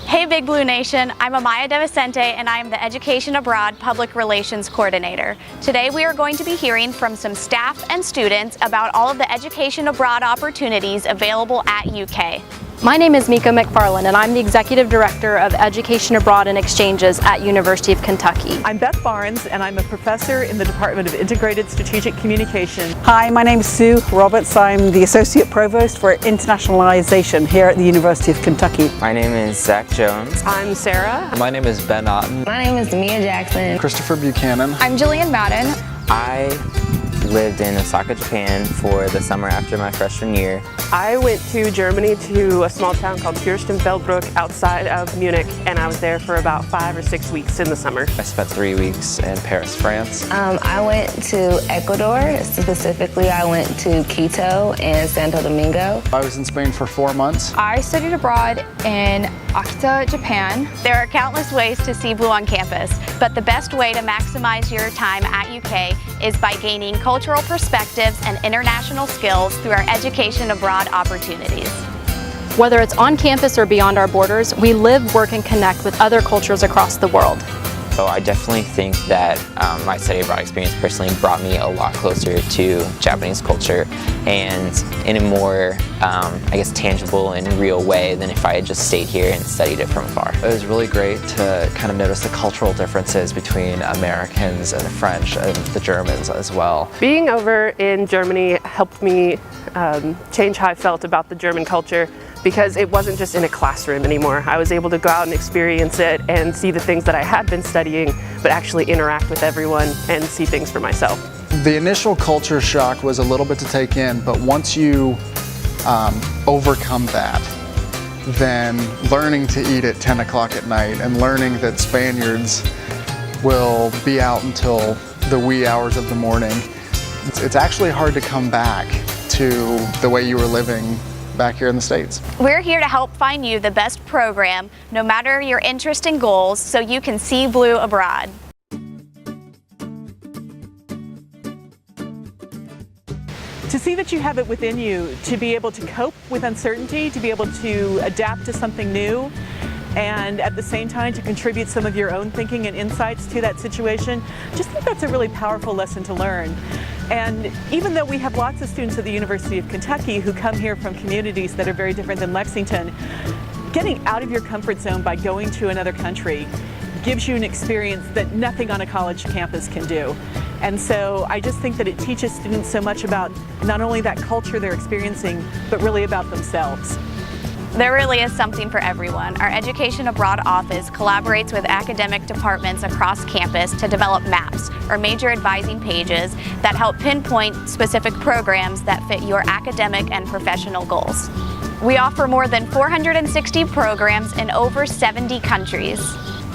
Hey Big Blue Nation, I'm Amaya De Vicente and I am the Education Abroad Public Relations Coordinator. Today we are going to be hearing from some staff and students about all of the education abroad opportunities available at UK. My name is Mika McFarland and I'm the Executive Director of Education Abroad and Exchanges at University of Kentucky. I'm Beth Barnes and I'm a professor in the Department of Integrated Strategic Communication. Hi, my name is Sue Roberts. I'm the Associate Provost for Internationalization here at the University of Kentucky. My name is Zach Jones. I'm Sarah. My name is Ben Otten. My name is Mia Jackson. Christopher Buchanan. I'm Jillian Madden. I lived in Osaka, Japan for the summer after my freshman year. I went to Germany to a small town called Fürstenfeldbruck outside of Munich, and I was there for about 5 or 6 weeks in the summer. I spent 3 weeks in Paris, France. I went to Ecuador. Specifically, I went to Quito and Santo Domingo. I was in Spain for 4 months. I studied abroad in Akita, Japan. There are countless ways to see blue on campus, but the best way to maximize your time at UK is by gaining cultural perspectives and international skills through our education abroad opportunities. Whether it's on campus or beyond our borders, we live, work, and connect with other cultures across the world. So I definitely think that my study abroad experience personally brought me a lot closer to Japanese culture and in a more, I guess, tangible and real way than if I had just stayed here and studied it from afar. It was really great to kind of notice the cultural differences between Americans and the French and the Germans as well. Being over in Germany helped me change how I felt about the German culture, because it wasn't just in a classroom anymore. I was able to go out and experience it and see the things that I had been studying, but actually interact with everyone and see things for myself. The initial culture shock was a little bit to take in, but once you overcome that, then learning to eat at 10 o'clock at night and learning that Spaniards will be out until the wee hours of the morning, it's actually hard to come back to the way you were living back here in the States. We're here to help find you the best program, no matter your interest and goals, so you can see blue abroad. To see that you have it within you, to be able to cope with uncertainty, to be able to adapt to something new, and at the same time to contribute some of your own thinking and insights to that situation, I just think that's a really powerful lesson to learn. And even though we have lots of students at the University of Kentucky who come here from communities that are very different than Lexington, getting out of your comfort zone by going to another country gives you an experience that nothing on a college campus can do. And so I just think that it teaches students so much about not only that culture they're experiencing, but really about themselves. There really is something for everyone. Our Education Abroad office collaborates with academic departments across campus to develop maps, or major advising pages, that help pinpoint specific programs that fit your academic and professional goals. We offer more than 460 programs in over 70 countries.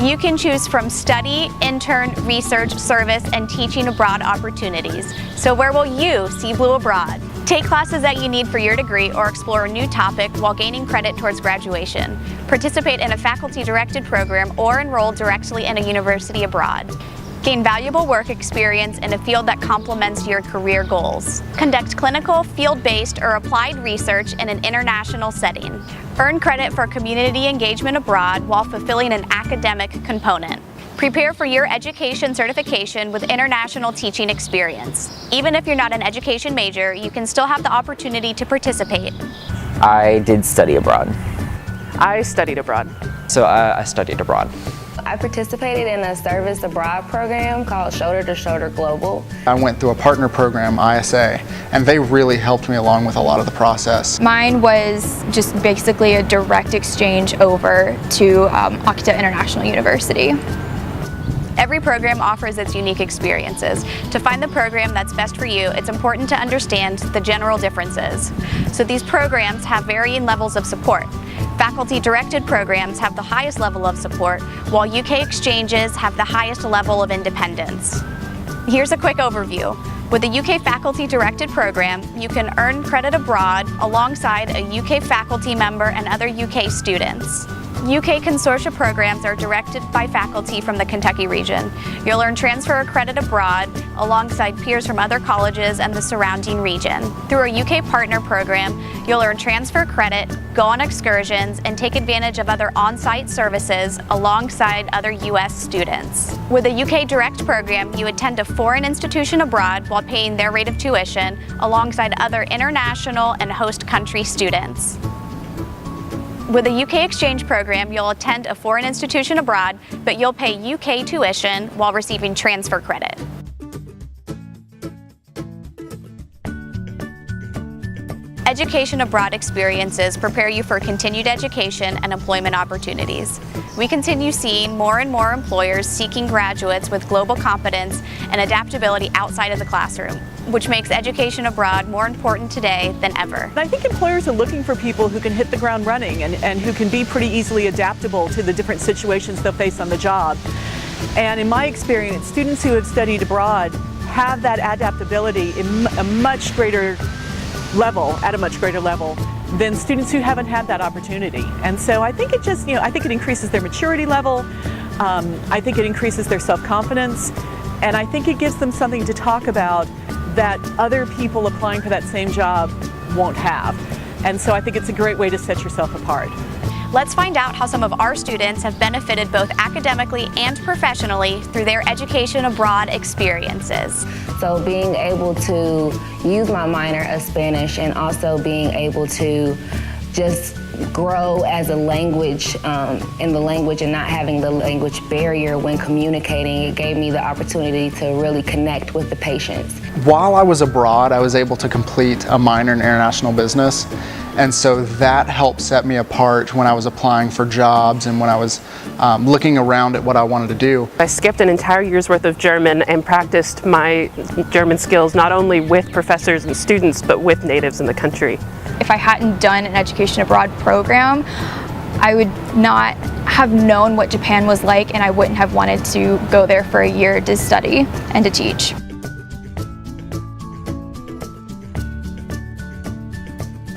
You can choose from study, intern, research, service, and teaching abroad opportunities. So where will you see blue abroad? Take classes that you need for your degree or explore a new topic while gaining credit towards graduation. Participate in a faculty-directed program or enroll directly in a university abroad. Gain valuable work experience in a field that complements your career goals. Conduct clinical, field-based, or applied research in an international setting. Earn credit for community engagement abroad while fulfilling an academic component. Prepare for your education certification with international teaching experience. Even if you're not an education major, you can still have the opportunity to participate. I did study abroad. I studied abroad. So I studied abroad. I participated in a service abroad program called Shoulder to Shoulder Global. I went through a partner program, ISA, and they really helped me along with a lot of the process. Mine was just basically a direct exchange over to Akita International University. Every program offers its unique experiences. To find the program that's best for you, it's important to understand the general differences. So these programs have varying levels of support. Faculty-directed programs have the highest level of support, while UK exchanges have the highest level of independence. Here's a quick overview. With a UK faculty-directed program, you can earn credit abroad alongside a UK faculty member and other UK students. UK Consortia programs are directed by faculty from the Kentucky region. You'll earn transfer credit abroad alongside peers from other colleges and the surrounding region. Through our UK Partner program, you'll earn transfer credit, go on excursions, and take advantage of other on-site services alongside other US students. With the UK Direct program, you attend a foreign institution abroad while paying their rate of tuition alongside other international and host country students. With the UK Exchange program, you'll attend a foreign institution abroad, but you'll pay UK tuition while receiving transfer credit. Education abroad experiences prepare you for continued education and employment opportunities. We continue seeing more and more employers seeking graduates with global competence and adaptability outside of the classroom, which makes education abroad more important today than ever. And I think employers are looking for people who can hit the ground running and who can be pretty easily adaptable to the different situations they'll face on the job. And in my experience, students who have studied abroad have that adaptability in a much greater level than students who haven't had that opportunity. And so I think it just, I think it increases their maturity level. I think it increases their self-confidence, and I think it gives them something to talk about that other people applying for that same job won't have. And so I think it's a great way to set yourself apart. Let's find out how some of our students have benefited both academically and professionally through their education abroad experiences. So being able to use my minor of Spanish and also being able to just grow as a language in the language and not having the language barrier when communicating, it gave me the opportunity to really connect with the patients. While I was abroad, I was able to complete a minor in international business, and so that helped set me apart when I was applying for jobs and when I was looking around at what I wanted to do. I skipped an entire year's worth of German and practiced my German skills not only with professors and students, but with natives in the country. If I hadn't done an education abroad program, I would not have known what Japan was like, and I wouldn't have wanted to go there for a year to study and to teach.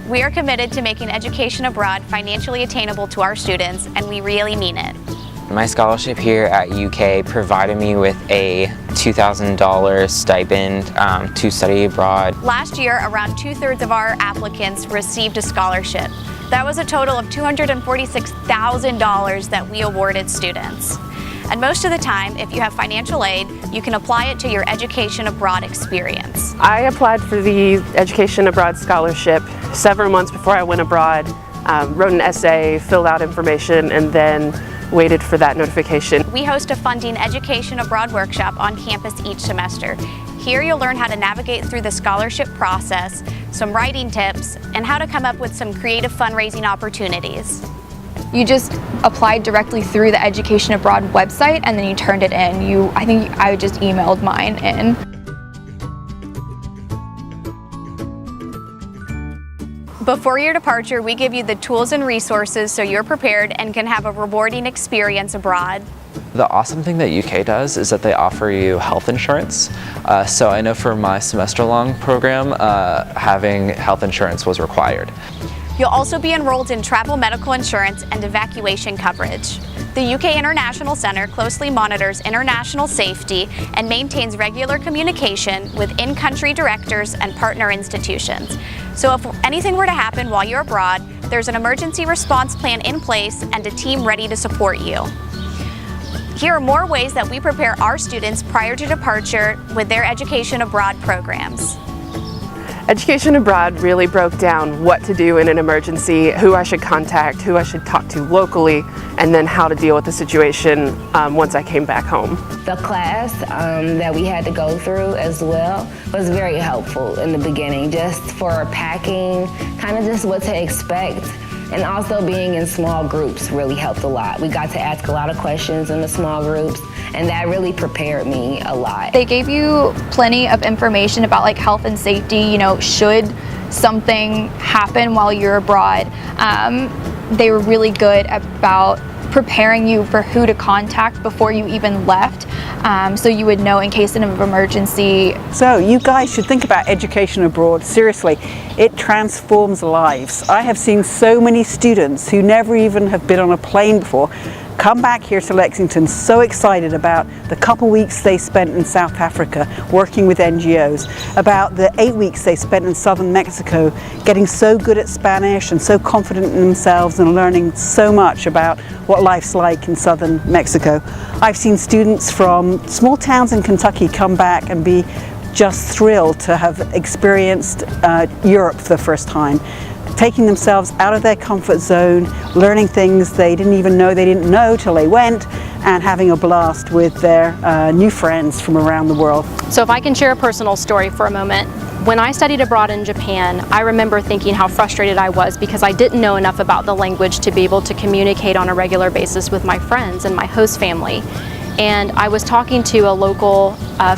We are committed to making education abroad financially attainable to our students, and we really mean it. My scholarship here at UK provided me with a $2,000 stipend to study abroad. Last year, around 2/3 of our applicants received a scholarship. That was a total of $246,000 that we awarded students. And most of the time, if you have financial aid, you can apply it to your education abroad experience. I applied for the Education Abroad Scholarship several months before I went abroad, wrote an essay, filled out information, and then waited for that notification. We host a funding education abroad workshop on campus each semester. Here you'll learn how to navigate through the scholarship process, some writing tips, and how to come up with some creative fundraising opportunities. You just applied directly through the Education Abroad website and then you turned it in. I think I just emailed mine in. Before your departure, we give you the tools and resources so you're prepared and can have a rewarding experience abroad. The awesome thing that UK does is that they offer you health insurance. So I know for my semester-long program, having health insurance was required. You'll also be enrolled in travel medical insurance and evacuation coverage. The UK International Center closely monitors international safety and maintains regular communication with in-country directors and partner institutions. So if anything were to happen while you're abroad, there's an emergency response plan in place and a team ready to support you. Here are more ways that we prepare our students prior to departure with their education abroad programs. Education abroad really broke down what to do in an emergency, who I should contact, who I should talk to locally, and then how to deal with the situation once I came back home. The class that we had to go through as well was very helpful in the beginning, just for packing, kind of just what to expect. And also being in small groups really helped a lot. We got to ask a lot of questions in the small groups, and that really prepared me a lot. They gave you plenty of information about like health and safety, should something happen while you're abroad. They were really good about preparing you for who to contact before you even left, so you would know in case of an emergency. So you guys should think about education abroad. Seriously, it transforms lives. I have seen so many students who never even have been on a plane before come back here to Lexington so excited about the couple weeks they spent in South Africa working with NGOs, about the 8 weeks they spent in southern Mexico getting so good at Spanish and so confident in themselves and learning so much about what life's like in southern Mexico. I've seen students from small towns in Kentucky come back and be just thrilled to have experienced Europe for the first time, taking themselves out of their comfort zone, learning things they didn't even know they didn't know till they went, and having a blast with their new friends from around the world. So if I can share a personal story for a moment. When I studied abroad in Japan, I remember thinking how frustrated I was because I didn't know enough about the language to be able to communicate on a regular basis with my friends and my host family. And I was talking to a local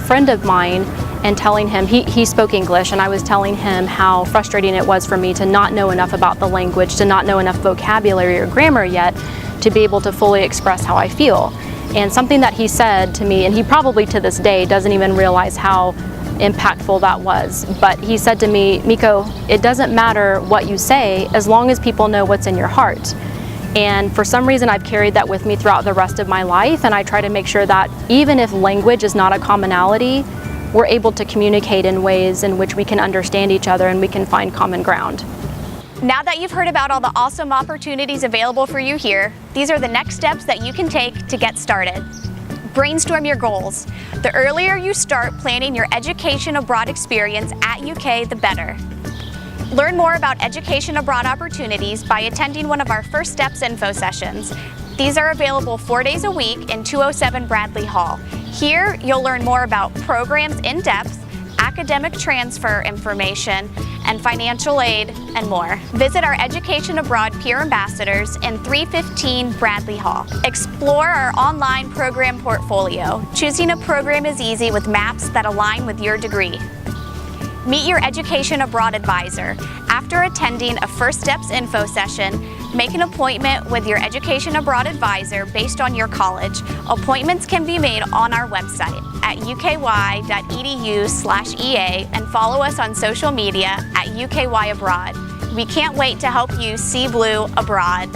friend of mine and telling him, he spoke English, and I was telling him how frustrating it was for me to not know enough about the language, to not know enough vocabulary or grammar yet to be able to fully express how I feel. And something that he said to me, and he probably to this day doesn't even realize how impactful that was, but he said to me, Miko, it doesn't matter what you say as long as people know what's in your heart. And for some reason I've carried that with me throughout the rest of my life, and I try to make sure that even if language is not a commonality, we're able to communicate in ways in which we can understand each other and we can find common ground. Now that you've heard about all the awesome opportunities available for you here, these are the next steps that you can take to get started. Brainstorm your goals. The earlier you start planning your education abroad experience at UK, the better. Learn more about education abroad opportunities by attending one of our First Steps info sessions. These are available 4 days a week in 207 Bradley Hall. Here, you'll learn more about programs in depth, academic transfer information, and financial aid, and more. Visit our Education Abroad peer ambassadors in 315 Bradley Hall. Explore our online program portfolio. Choosing a program is easy with maps that align with your degree. Meet your Education Abroad advisor. After attending a First Steps info session, make an appointment with your Education Abroad advisor based on your college. Appointments can be made on our website at uky.edu/EA and follow us on social media at UKY Abroad. We can't wait to help you see blue abroad.